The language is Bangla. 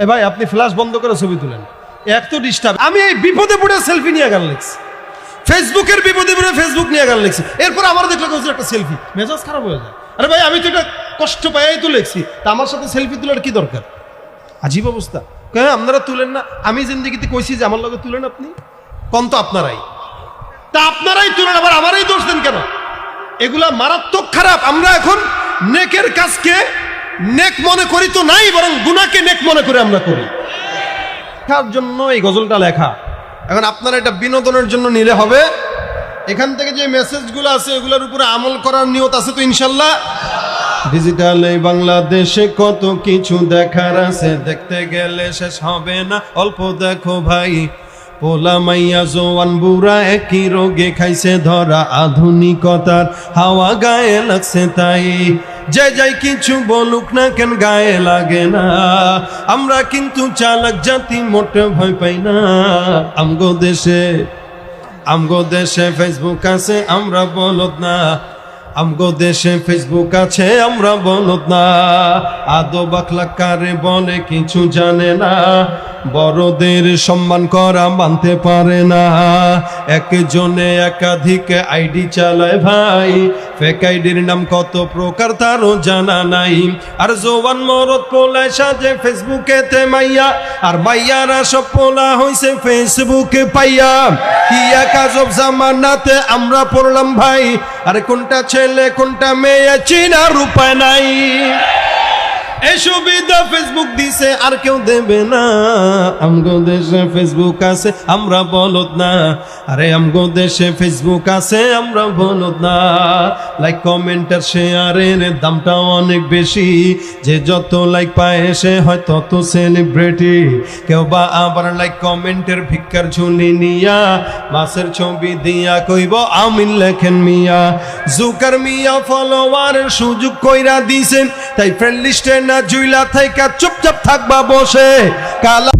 এ ভাই আপনি ফ্ল্যাশ বন্ধ করে ছবি তুলেন, এক তো ডিস্টার্ব। আমি এই বিপদে পড়ে সেলফি নিয়ে গান লিখছি, ফেসবুকের বিপদে পড়ে ফেসবুক নিয়ে গান লিখছি, এরপর আমার দেখলে একটা সেলফি, মেজাজ খারাপ হয়ে যায়। আরে ভাই আমি তো এটা কষ্ট পাই তো লিখছি, তা আমার সাথে সেলফি তোলার কি দরকার? আজীব অবস্থা। হ্যাঁ আপনারা তুলেন না, আমি জিন্দেগিতে কইছি যে আমার লগে তুলেন আপনি কোন, তো আপনারাই তা আপনারাই তুলেন, আবার আমারই দোষ দেন কেন? এগুলা মারাত্মক খারাপ। আমরা এখন নেকের কাজকে নেক মনে করি তো নাই, বরং গুনাহকে নেক মনে করে আমরা করি। তার জন্য এই গজলটা লেখা। এখন আপনারা এটা বিনোদনের জন্য নিলে হবে। এখান থেকে যে মেসেজগুলো আছে এগুলোর উপরে আমল করার নিয়ত আছে তো ইনশাল্লাহ। ডিজিটাল এই বাংলাদেশে কত কিছু দেখার আছে, দেখতে গেলে শেষ হবে না, অল্প দেখো ভাই। পোলা মাইয়া জোয়ান বুড়া একই রোগে খাইছে ধরা, আধুনিকতার হাওয়া গায়ে লাগছে তাই। যে যাই কিছু বলুক না কেন গায়ে লাগে না, আমরা কিন্তু চালাক জাতি, মোটে ভয় পাই না। আমগো দেশে ফেসবুক আছে, আমরা বলদ না। আমগো দেশে ফেসবুক আছে, আমরা বলদ না। আদো বাকলা কারে বলে কিছু জানে না, বড়দের সম্মান করা মানতে পারে না। একজনে একাধিক আইডি চালায় ভাই, ফেক আইডির নাম কত প্রকার তারও জানা নাই। আর জোয়ান মরদ পোলায় সাজে ফেসবুকেতে মাইয়া, আর মাইয়ারা সব পোলা হইছে ফেসবুকে পাইয়া। কি এক আজব জামানাতে আমরা পড়লাম ভাই, আর কোনটা ছেলে কোনটা মেয়ে চিনার উপায় নাই। এই সুবিধা ফেসবুক দিছে আর কেউ দেবে না। আমগো দেশে ফেসবুক আছে, আমরা বলদ না। আরে আমগো দেশে ফেসবুক আছে, আমরা বলদ না। লাইক কমেন্টার শেয়ারের দামটা অনেক বেশি, যে যত লাইক পায় সে হয় তত সেলিব্রিটি। কেউ বা আবার লাইক কমেন্টের ভিক্ষার ঝুলি নিয়া, মাছের ছবি দিয়া কইব আমিন লেখেন মিয়া। জুকার মিয়া ফলোয়ারের সুযোগ কইরা দিছেন, তাই ফ্রেন্ড লিস্টে না জুইলা থাইকা চুপচাপ থাকবা বসে। কালা